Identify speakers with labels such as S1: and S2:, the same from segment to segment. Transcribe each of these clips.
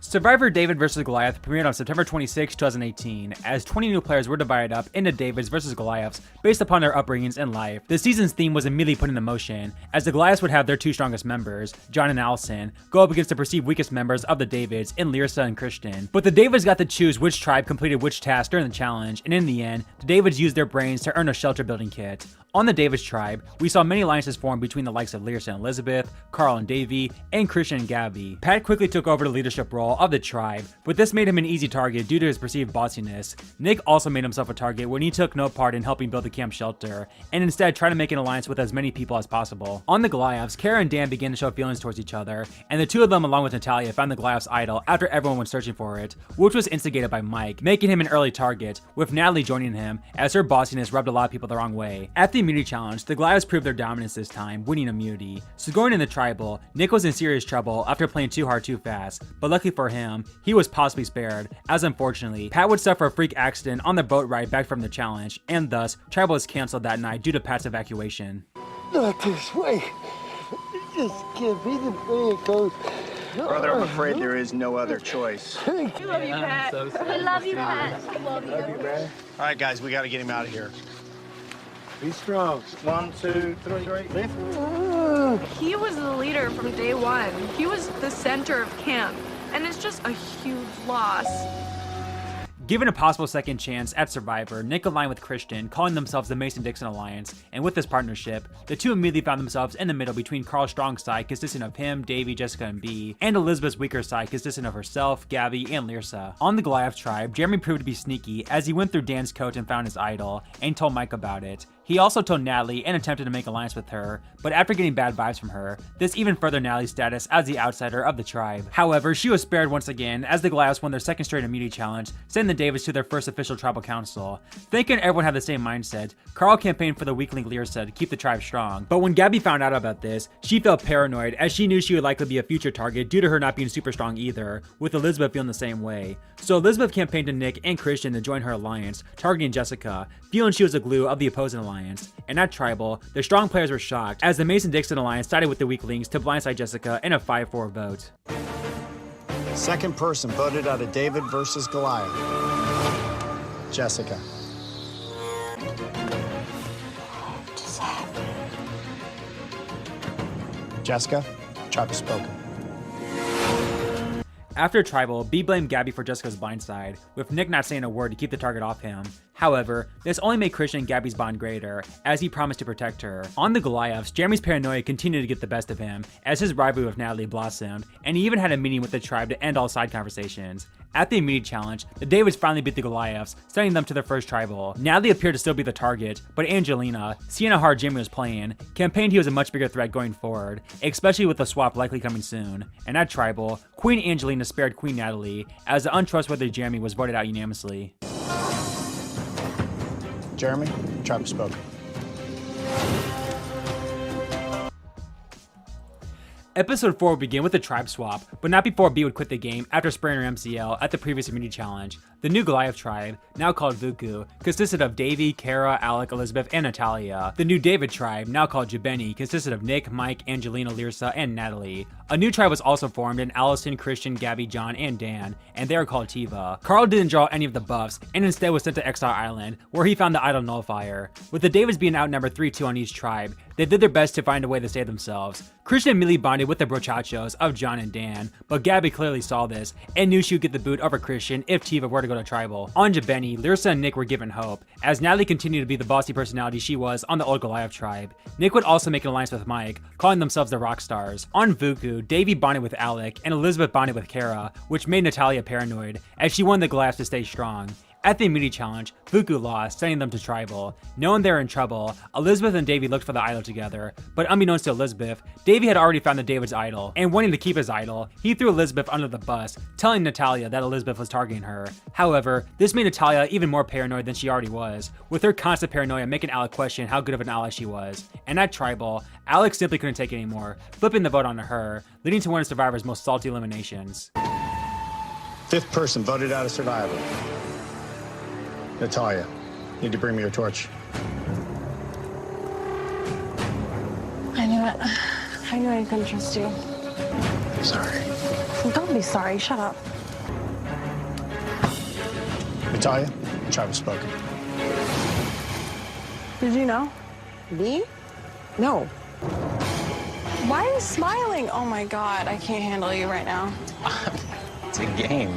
S1: Survivor David vs. Goliath premiered on September 26, 2018, as 20 new players were divided up into Davids vs. Goliaths based upon their upbringings and life. The season's theme was immediately put into motion, as the Goliaths would have their two strongest members, John and Allison, go up against the perceived weakest members of the Davids in Liana and Christian. But the Davids got to choose which tribe completed which task during the challenge, and in the end, the Davids used their brains to earn a shelter building kit. On the Davids tribe, we saw many alliances form between the likes of Liana and Elizabeth, Carl and Davey, and Christian and Gabby. Pat quickly took over the leadership role of the tribe, but this made him an easy target due to his perceived bossiness. Nick also made himself a target when he took no part in helping build the camp shelter, and instead tried to make an alliance with as many people as possible. On the Goliaths, Kara and Dan began to show feelings towards each other, and the two of them along with Natalia found the Goliath's idol after everyone went searching for it, which was instigated by Mike, making him an early target, with Natalie joining him as her bossiness rubbed a lot of people the wrong way. At the immunity challenge, the Goliaths proved their dominance this time, winning immunity. So going in the tribal, Nick was in serious trouble after playing too hard too fast, but luckily for him, he was possibly spared, as unfortunately, Pat would suffer a freak accident on the boat ride back from the challenge, and thus, tribal was cancelled that night due to Pat's evacuation.
S2: Not this way. This can't be the way it goes.
S3: Brother, I'm afraid there is no other choice.
S4: We love you, Pat. We love you, Pat. We love you.
S3: All right, guys, we got to get him out of here.
S2: Be strong.
S3: 1, 2, 3.
S4: He was the leader from day one. He was the center of camp, and it's just a huge loss.
S1: Given a possible second chance at Survivor, Nick aligned with Christian, calling themselves the Mason-Dixon Alliance, and with this partnership, the two immediately found themselves in the middle between Carl's strong side consisting of him, Davey, Jessica, and B, and Elizabeth's weaker side consisting of herself, Gabby, and Liana. On the Goliath tribe, Jeremy proved to be sneaky as he went through Dan's coat and found his idol, and told Mike about it. He also told Natalie and attempted to make alliance with her, but after getting bad vibes from her, this even furthered Natalie's status as the outsider of the tribe. However, she was spared once again as the Goliaths won their second straight immunity challenge, sending the Davids to their first official tribal council. Thinking everyone had the same mindset, Carl campaigned for the weakling Liana to keep the tribe strong. But when Gabby found out about this, she felt paranoid as she knew she would likely be a future target due to her not being super strong either, with Elizabeth feeling the same way. So Elizabeth campaigned to Nick and Christian to join her alliance, targeting Jessica, feeling she was the glue of the opposing alliance. And at Tribal, the strong players were shocked as the Mason-Dixon alliance sided with the weaklings to blindside Jessica in a 5-4 vote.
S3: Second person voted out of David versus Goliath. Jessica.
S4: Just happened.
S3: Jessica, tribe has spoken.
S1: After Tribal, B blamed Gabby for Jessica's blindside, with Nick not saying a word to keep the target off him. However, this only made Christian and Gabby's bond greater, as he promised to protect her. On the Goliaths, Jeremy's paranoia continued to get the best of him, as his rivalry with Natalie blossomed, and he even had a meeting with the tribe to end all side conversations. At the immediate challenge, the Davids finally beat the Goliaths, sending them to their first tribal. Natalie appeared to still be the target, but Angelina, seeing how hard Jeremy was playing, campaigned he was a much bigger threat going forward, especially with the swap likely coming soon. And at Tribal, Queen Angelina spared Queen Natalie, as the untrustworthy Jeremy was voted out unanimously.
S3: Jeremy, tribe has spoken.
S1: Episode 4 would begin with a tribe swap, but not before B would quit the game after spraying her MCL at the previous immunity challenge. The new Goliath tribe, now called Vuku, consisted of Davey, Kara, Alec, Elizabeth, and Natalia. The new David tribe, now called Jabeni, consisted of Nick, Mike, Angelina, Liana, and Natalie. A new tribe was also formed in Allison, Christian, Gabby, John, and Dan, and they are called Tiva. Carl didn't draw any of the buffs, and instead was sent to Exile Island, where he found the idol nullifier. With the Davids being outnumbered 3-2 on each tribe, they did their best to find a way to save themselves. Christian immediately bonded with the brochachos of John and Dan, but Gabby clearly saw this, and knew she would get the boot over Christian if Tiva were to go to tribal. On Jabeni, Liana and Nick were given hope, as Natalie continued to be the bossy personality she was on the old Goliath tribe. Nick would also make an alliance with Mike, calling themselves the Rockstars. On Vuku, Davey bonded with Alec, and Elizabeth bonded with Kara, which made Natalia paranoid, as she wanted the Goliaths to stay strong. At the immunity challenge, Vuku lost, sending them to tribal. Knowing they were in trouble, Elizabeth and Davey looked for the idol together, but unbeknownst to Elizabeth, Davey had already found the David's idol, and wanting to keep his idol, he threw Elizabeth under the bus, telling Natalia that Elizabeth was targeting her. However, this made Natalia even more paranoid than she already was, with her constant paranoia making Alec question how good of an ally she was. And at tribal, Alec simply couldn't take it anymore, flipping the vote onto her, leading to one of Survivor's most salty eliminations.
S3: Fifth person voted out of Survivor. Natalia, need to bring me your torch.
S5: I knew it. I knew I couldn't trust you.
S3: Sorry.
S5: Don't be sorry. Shut up.
S3: Natalia, the tribe has spoken.
S5: Did you know?
S6: Me? No.
S5: Why are you smiling? Oh my God, I can't handle you right now.
S7: It's a game.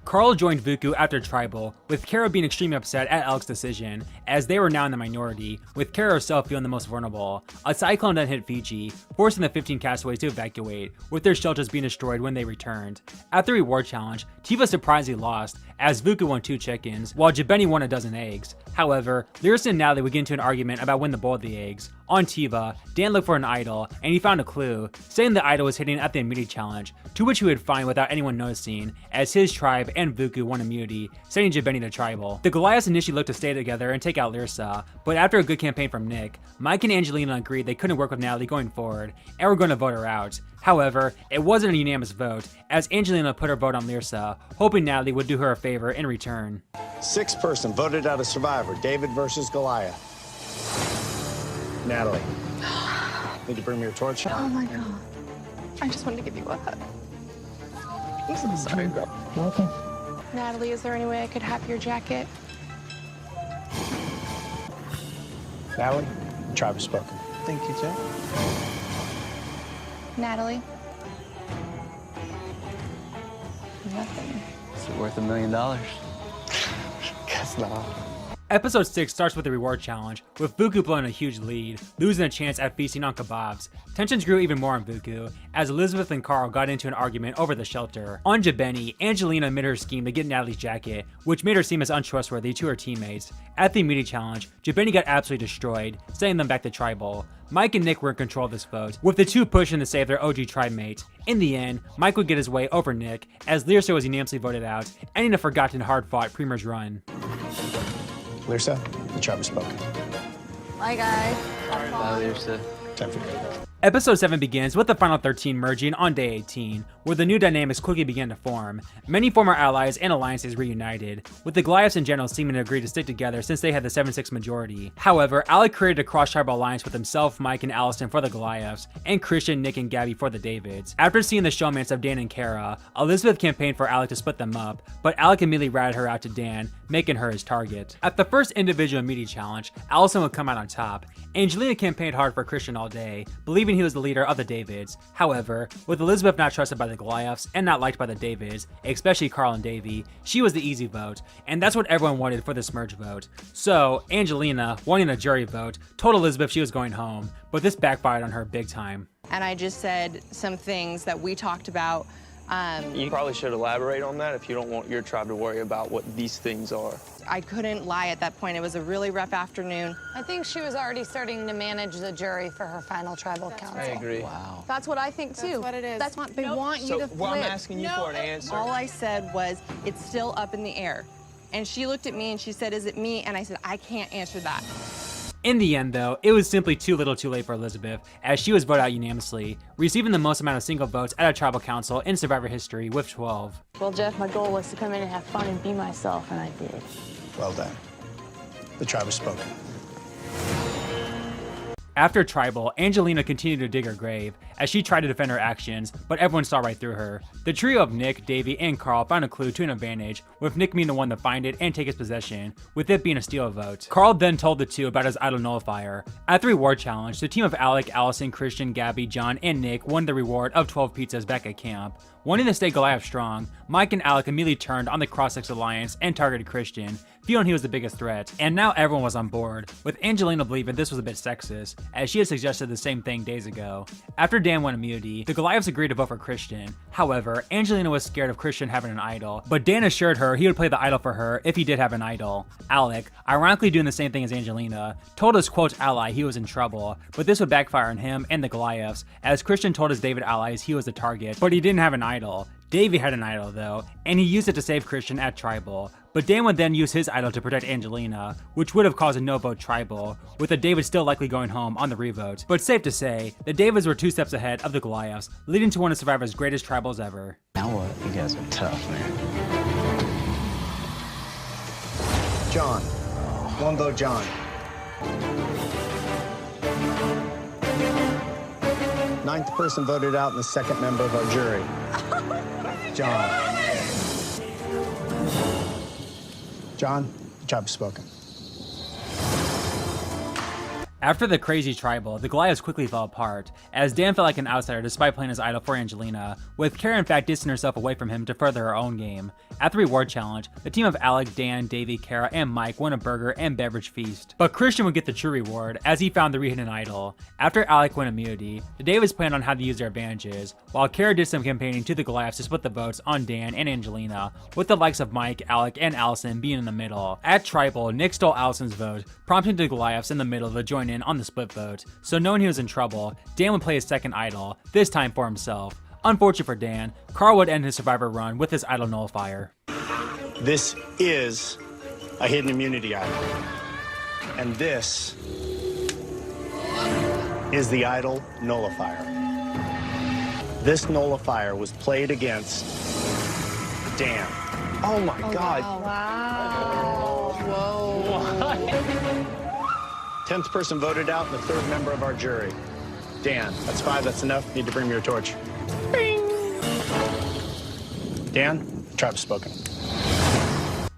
S1: Carl joined Vuku after Tribal, with Kara being extremely upset at Alec's decision, as they were now in the minority, with Kara herself feeling the most vulnerable. A cyclone then hit Fiji, forcing the 15 castaways to evacuate, with their shelters being destroyed when they returned. At the reward challenge, Tiva surprisingly lost, as Vuku won 2 chickens, while Gabby won a dozen eggs. However, Liana and Natalie would get into an argument about when to boil the eggs. On Tiva, Dan looked for an idol, and he found a clue, saying the idol was hidden at the immunity challenge, to which he would find without anyone noticing, as his tribe and Vuku won immunity, sending Gabby to Tribal. The Goliaths initially looked to stay together and take out Liana, but after a good campaign from Nick, Mike and Angelina agreed they couldn't work with Natalie going forward, and were going to vote her out. However, it wasn't a unanimous vote, as Angelina put her vote on Liana, hoping Natalie would do her a favor in return.
S3: 6th person voted out a survivor, David versus Goliath. Natalie. Need to bring me your torch?
S5: Oh my God. I just wanted to give you a hug. I'm so sorry, girl.
S3: Welcome.
S5: Natalie, is there any way I could have your jacket?
S3: Natalie, the tribe has spoken.
S7: Thank you, Jack.
S5: Natalie? Nothing.
S7: Is it worth $1 million?
S3: Guess not.
S1: Episode 6 starts with the reward challenge, with Vuku blowing a huge lead, losing a chance at feasting on kebabs. Tensions grew even more on Vuku, as Elizabeth and Carl got into an argument over the shelter. On Gabby, Angelina admitted her scheme to get Natalie's jacket, which made her seem as untrustworthy to her teammates. At the immunity challenge, Gabby got absolutely destroyed, sending them back to Tribal. Mike and Nick were in control of this vote, with the two pushing to save their OG tribe mate. In the end, Mike would get his way over Nick, as Liana was unanimously voted out, ending a forgotten hard-fought Premier's run.
S3: Liana, the tribe has spoken.
S5: Bye, guys.
S7: Bye, Liana.
S3: Time for good.
S1: Episode 7 begins with the final 13 merging on day 18, where the new dynamics quickly began to form. Many former allies and alliances reunited, with the Goliaths in general seeming to agree to stick together since they had the 7-6 majority. However, Alec created a cross-tribal alliance with himself, Mike, and Allison for the Goliaths, and Christian, Nick, and Gabby for the Davids. After seeing the showmance of Dan and Kara, Elizabeth campaigned for Alec to split them up, but Alec immediately ratted her out to Dan, making her his target. At the first individual immunity challenge, Allison would come out on top. Angelina campaigned hard for Christian all day, believing he was the leader of the Davids. However, with Elizabeth not trusted by the Goliaths and not liked by the Davids, especially Carl and Davey, she was the easy vote, and that's what everyone wanted for this merge vote. So, Angelina, wanting a jury vote, told Elizabeth she was going home, but this backfired on her big time.
S6: And I just said some things that we talked about.
S8: You probably should elaborate on that if you don't want your tribe to worry about what these things are.
S6: I couldn't lie at that point. It was a really rough afternoon.
S9: I think she was already starting to manage the jury for her final tribal council.
S8: I agree.
S7: Wow.
S5: That's what I think, too. That's what it is. That's what they want you
S8: So
S5: to flip.
S8: well, I'm asking you for an answer.
S6: All I said was, it's still up in the air. And she looked at me and she said, is it me? And I said, I can't answer that.
S1: In the end, though, it was simply too little too late for Elizabeth, as she was voted out unanimously, receiving the most amount of single votes at a tribal council in Survivor history with 12.
S9: Well, Jeff, my goal was to come in and have fun and be myself, and I did.
S3: Well done. The tribe has spoken.
S1: After Tribal, Angelina continued to dig her grave, as she tried to defend her actions, but everyone saw right through her. The trio of Nick, Davey, and Carl found a clue to an advantage, with Nick being the one to find it and take its possession, with it being a steal vote. Carl then told the two about his idol nullifier. At the reward challenge, the team of Alec, Allison, Christian, Gabby, John, and Nick won the reward of 12 pizzas back at camp. Wanting to stay Goliath strong, Mike and Alec immediately turned on the Cross-Sex Alliance and targeted Christian, feeling he was the biggest threat. And now everyone was on board, with Angelina believing this was a bit sexist, as she had suggested the same thing days ago. After Dan won immunity, the Goliaths agreed to vote for Christian. However, Angelina was scared of Christian having an idol, but Dan assured her he would play the idol for her if he did have an idol. Alec, ironically doing the same thing as Angelina, told his quote ally he was in trouble, but this would backfire on him and the Goliaths, as Christian told his David allies he was the target, but he didn't have an idol. Davey had an idol though, and he used it to save Christian at Tribal. But Dan would then use his idol to protect Angelina, which would have caused a no-vote Tribal, with the Davids still likely going home on the revote. But safe to say, the Davids were 2 steps ahead of the Goliaths, leading to one of Survivor's greatest Tribals ever.
S7: Now what? You guys are tough, man.
S3: John. One vote, John. Ninth person voted out and the second member of our jury. John. John, the tribe has spoken.
S1: After the crazy tribal, the Goliaths quickly fell apart, as Dan felt like an outsider despite playing his idol for Angelina, with Kara in fact distancing herself away from him to further her own game. At the reward challenge, the team of Alec, Dan, Davey, Kara, and Mike won a burger and beverage feast. But Christian would get the true reward, as he found the re-hidden idol. After Alec won immunity, the Davids planned on how to use their advantages, while Kara did some campaigning to the Goliaths to split the votes on Dan and Angelina, with the likes of Mike, Alec, and Allison being in the middle. At tribal, Nick stole Allison's vote, prompting the Goliaths in the middle to join in on the split vote, so knowing he was in trouble, Dan would play his second idol, this time for himself. Unfortunate for Dan, Carl would end his survivor run with his idol nullifier.
S3: This is a hidden immunity idol. And this is the idol nullifier. This nullifier was played against Dan. Oh my God.
S6: Wow. Whoa.
S3: 10th person voted out, and the 3rd member of our jury. Dan, that's 5, that's enough. Need to bring me your torch. Bing. Dan, the tribe has spoken.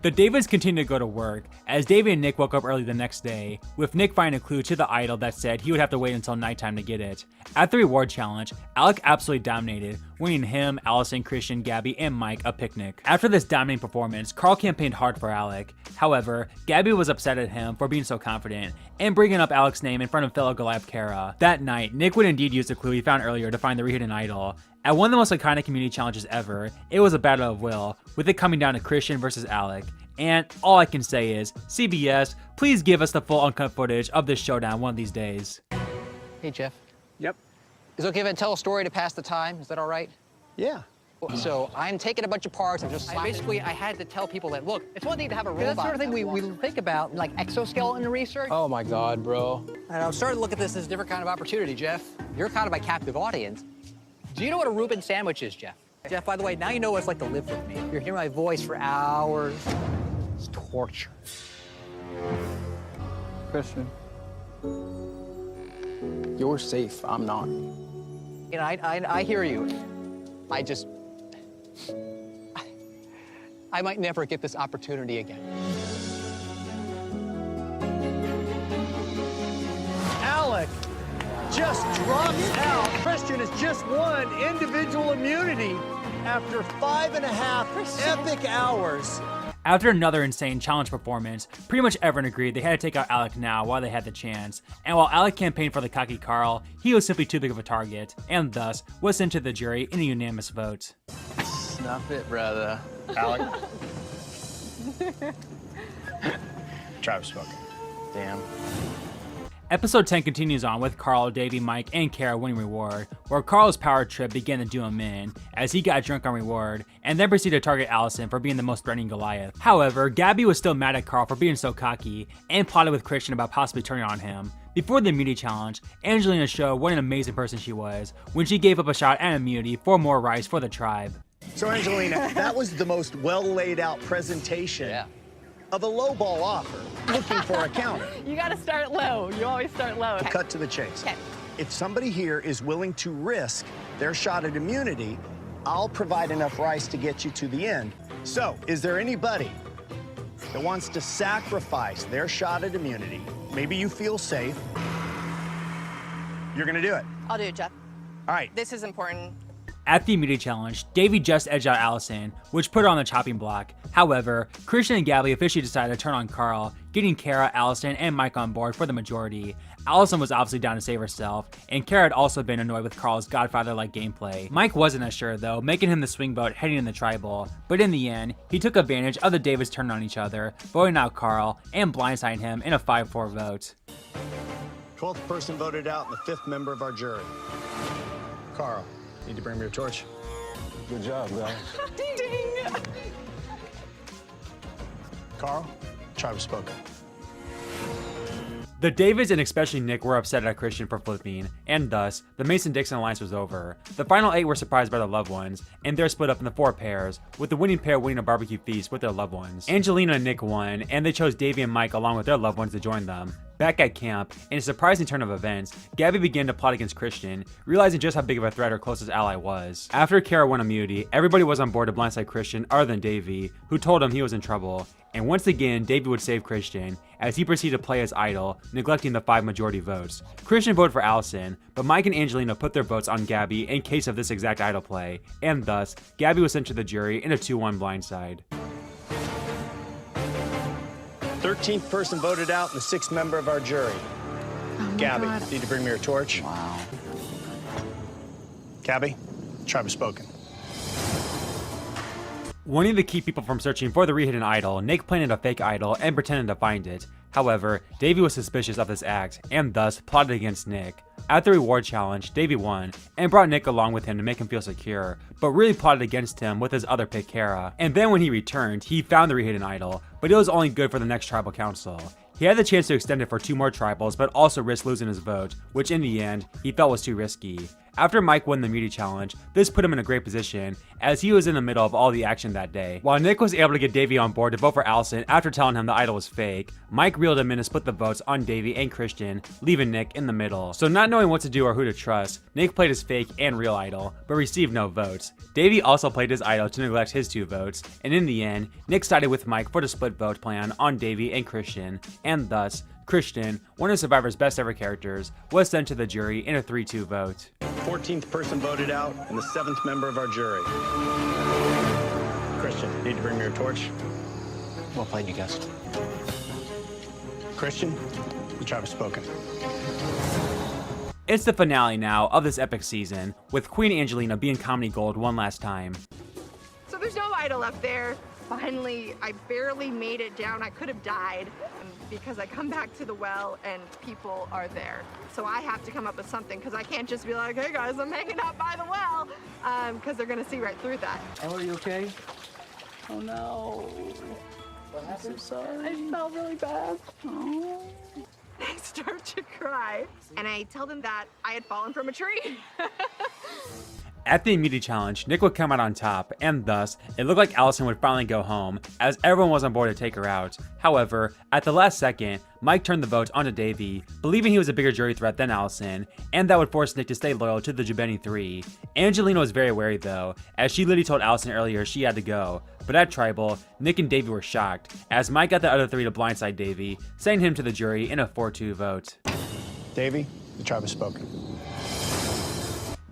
S1: The Davids continued to go to work, as Davey and Nick woke up early the next day, with Nick finding a clue to the idol that said he would have to wait until nighttime to get it. At the reward challenge, Alec absolutely dominated, winning him, Allison, Christian, Gabby, and Mike a picnic. After this dominating performance, Carl campaigned hard for Alec. However, Gabby was upset at him for being so confident, and bringing up Alec's name in front of fellow Goliath Kara. That night, Nick would indeed use the clue he found earlier to find the re-hidden idol. At one of the most iconic community challenges ever, it was a battle of will, with it coming down to Christian versus Alec. And all I can say is, CBS, please give us the full uncut footage of this showdown one of these days.
S10: Hey, Jeff.
S3: Yep.
S10: Is it okay if I tell a story to pass the time? Is that all right?
S3: Yeah.
S10: So I'm taking a bunch of parts and just basically I had to tell people that, look, it's one thing to have a robot. That's the sort of thing we think about, like exoskeleton research.
S7: Oh my God, bro.
S10: And I'm starting to look at this as a different kind of opportunity, Jeff. You're kind of my captive audience. Do you know what a Reuben sandwich is, Jeff? Jeff, by the way, now you know what it's like to live with me. You're hearing my voice for hours. It's torture.
S7: Christian, you're safe. I'm not.
S10: You know, I hear you. I might never get this opportunity again.
S2: Alec just drops out. Christian has just won individual immunity after 5.5 epic hours.
S1: After another insane challenge performance, pretty much everyone agreed they had to take out Alec now while they had the chance, and while Alec campaigned for the cocky Carl, he was simply too big of a target, and thus was sent to the jury in a unanimous vote.
S7: Snuff it, brother.
S3: Alec. Tribe has spoken.
S7: Damn.
S1: Episode 10 continues on with Carl, Davey, Mike, and Kara winning reward, where Carl's power trip began to do him in, as he got drunk on reward, and then proceeded to target Allison for being the most threatening Goliath. However, Gabby was still mad at Carl for being so cocky, and plotted with Christian about possibly turning on him. Before the immunity challenge, Angelina showed what an amazing person she was, when she gave up a shot at immunity for more rice for the tribe.
S3: So, Angelina, that was the most well laid out presentation of a low ball offer, looking for a counter.
S6: You gotta start low. You always start low.
S3: Cut to the chase.
S6: Okay.
S3: If somebody here is willing to risk their shot at immunity, I'll provide enough rice to get you to the end. So, is there anybody that wants to sacrifice their shot at immunity? Maybe you feel safe. You're gonna do it.
S6: I'll do it, Jeff.
S3: All right.
S6: This is important.
S1: At the immunity challenge, Davey just edged out Allison, which put her on the chopping block. However, Christian and Gabby officially decided to turn on Carl, getting Kara, Allison, and Mike on board for the majority. Allison was obviously down to save herself, and Kara had also been annoyed with Carl's Godfather-like gameplay. Mike wasn't as sure though, making him the swing vote heading in the tribal, but in the end, he took advantage of the Davids turning on each other, voting out Carl, and blindsiding him in a 5-4 vote.
S3: 12th person voted out, and the 5th member of our jury. Carl. Need to bring me your torch.
S7: Good job, guys.
S6: Ding, ding.
S3: Carl, tribe has spoken.
S1: The Davids and especially Nick were upset at Christian for flipping, and thus, the Mason-Dixon alliance was over. The final 8 were surprised by their loved ones, and they're split up into 4 pairs, with the winning pair winning a barbecue feast with their loved ones. Angelina and Nick won, and they chose Davey and Mike along with their loved ones to join them. Back at camp, in a surprising turn of events, Gabby began to plot against Christian, realizing just how big of a threat her closest ally was. After Kara won immunity, everybody was on board to blindside Christian other than Davey, who told him he was in trouble, and once again Davey would save Christian as he proceeded to play as idol, neglecting the 5 majority votes. Christian voted for Allison, but Mike and Angelina put their votes on Gabby in case of this exact idol play, and thus, Gabby was sent to the jury in a 2-1 blindside.
S3: 13th person voted out and the 6th member of our jury. Gabby,
S4: God.
S3: need to bring me your torch?
S7: Wow.
S3: Gabby, tribe has spoken.
S1: Wanting to keep people from searching for the rehidden idol, Nick planted a fake idol and pretended to find it. However, Davey was suspicious of this act, and thus plotted against Nick. At the reward challenge, Davey won, and brought Nick along with him to make him feel secure, but really plotted against him with his other pick, Kara. And then when he returned, he found the rehidden idol, but it was only good for the next tribal council. He had the chance to extend it for 2 more tribals, but also risked losing his vote, which in the end, he felt was too risky. After Mike won the immunity challenge, this put him in a great position, as he was in the middle of all the action that day. While Nick was able to get Davey on board to vote for Allison after telling him the idol was fake, Mike reeled him in to split the votes on Davey and Christian, leaving Nick in the middle. So not knowing what to do or who to trust, Nick played his fake and real idol, but received no votes. Davey also played his idol to neglect his 2 votes, and in the end, Nick sided with Mike for the split vote plan on Davey and Christian, and thus, Christian, one of Survivor's best ever characters, was sent to the jury in a 3-2 vote.
S3: 14th person voted out and the 7th member of our jury. Christian, need to bring me your torch?
S7: Well played, you guys.
S3: Christian, the tribe has spoken.
S1: It's the finale now of this epic season, with Queen Angelina being comedy gold one last time.
S4: So there's no idol up there. Finally, I barely made it down. I could have died because I come back to the well and people are there. So I have to come up with something because I can't just be like, hey guys, I'm hanging out by the well, because they're gonna see right through that.
S7: Oh, are you okay? Oh no. I'm sorry.
S4: I felt really bad. Oh. I start to cry and I tell them that I had fallen from a tree.
S1: At the immunity challenge, Nick would come out on top, and thus, it looked like Allison would finally go home, as everyone was on board to take her out. However, at the last second, Mike turned the vote onto Davey, believing he was a bigger jury threat than Allison, and that would force Nick to stay loyal to the Jabeni 3. Angelina was very wary though, as she literally told Allison earlier she had to go. But at Tribal, Nick and Davey were shocked, as Mike got the other 3 to blindside Davey, sending him to the jury in a 4-2 vote.
S3: Davey, the tribe has spoken.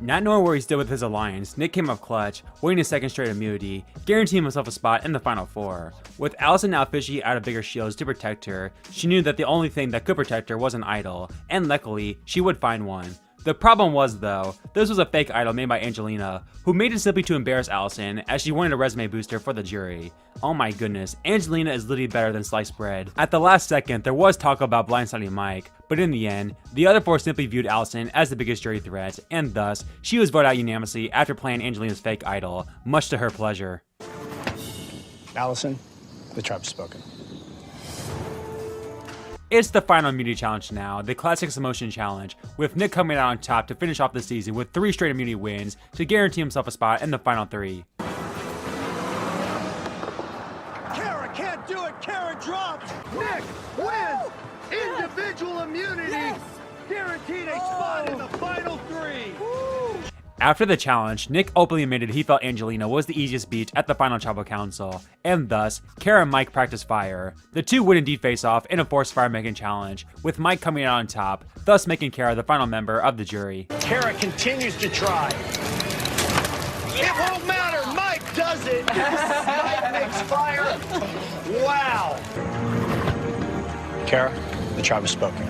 S1: Not knowing where he stood with his alliance, Nick came up clutch, winning his 2nd straight immunity, guaranteeing himself a spot in the final 4. With Allison now fishing out of bigger shields to protect her, she knew that the only thing that could protect her was an idol, and luckily, she would find one. The problem was though, this was a fake idol made by Angelina, who made it simply to embarrass Allison as she wanted a resume booster for the jury. Oh my goodness, Angelina is literally better than sliced bread. At the last second, there was talk about blindsiding Mike, but in the end, the other 4 simply viewed Allison as the biggest jury threat, and thus, she was voted out unanimously after playing Angelina's fake idol, much to her pleasure.
S3: Allison, the tribe has spoken.
S1: It's the final immunity challenge now, the classic emotion challenge, with Nick coming out on top to finish off the season with 3 straight immunity wins to guarantee himself a spot in the final 3.
S2: Kara can't do it. Kara drops. Nick wins individual immunity. Guaranteed a spot in the final 3.
S1: After the challenge, Nick openly admitted he felt Angelina was the easiest beat at the final tribal council, and thus, Kara and Mike practiced fire. The 2 would indeed face off in a forced fire making challenge, with Mike coming out on top, thus making Kara the final member of the jury.
S3: Kara continues to try. It won't matter. Mike does it. Mike makes fire. Wow. Kara, the tribe has spoken.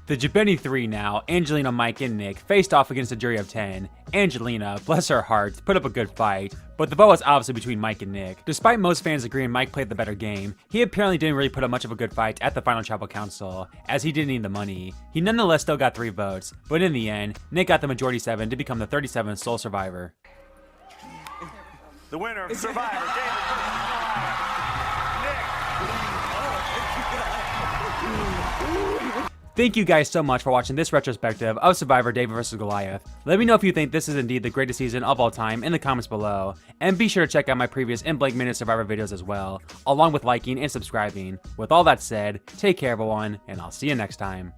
S1: The Jabeni 3 now, Angelina, Mike, and Nick, faced off against a jury of 10. Angelina, bless her heart, put up a good fight, but the vote was obviously between Mike and Nick. Despite most fans agreeing Mike played the better game, he apparently didn't really put up much of a good fight at the final tribal council, as he didn't need the money. He nonetheless still got 3 votes, but in the end, Nick got the majority 7 to become the 37th sole survivor.
S3: The winner of Survivor, David.
S1: Thank you guys so much for watching this retrospective of Survivor Davey vs. Goliath. Let me know if you think this is indeed the greatest season of all time in the comments below, and be sure to check out my previous In Blank Minute Survivor videos as well, along with liking and subscribing. With all that said, take care everyone, and I'll see you next time.